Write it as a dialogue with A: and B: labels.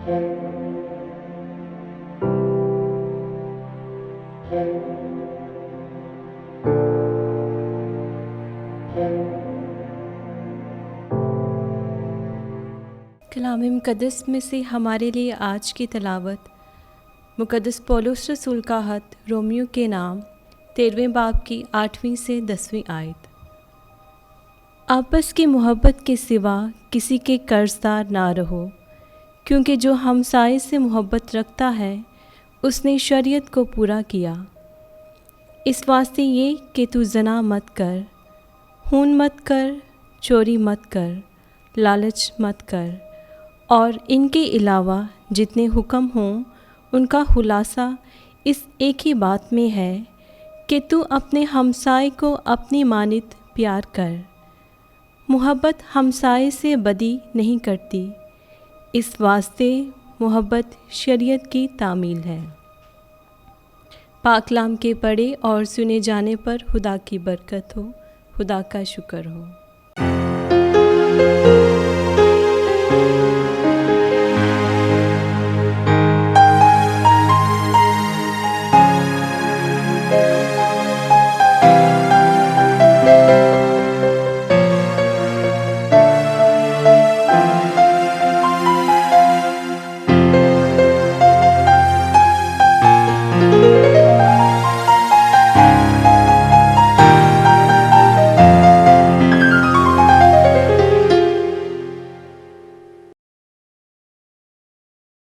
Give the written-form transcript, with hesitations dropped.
A: कलाम मुक़द्दस में से हमारे लिए आज की तलावत मुक़द्दस पौलुस रसूल का ख़त रोमियो के नाम 13वें बाब की 8वीं से 10वीं आयत। आपस की मोहब्बत के सिवा किसी के कर्जदार ना रहो, क्योंकि जो हमसाये से मोहब्बत रखता है उसने शरीयत को पूरा किया। इस वास्ते ये कि तू ज़ना मत कर, खून मत कर, चोरी मत कर, लालच मत कर, और इनके अलावा जितने हुक्म हों उनका खुलासा इस एक ही बात में है कि तू अपने हमसाए को अपनी मानित प्यार कर। मोहब्बत हमसाए से बदी नहीं करती, इस वास्ते मोहब्बत शरीयत की तामील है। पाक कलाम के पढ़े और सुने जाने पर खुदा की बरकत हो। खुदा का शुक्र हो।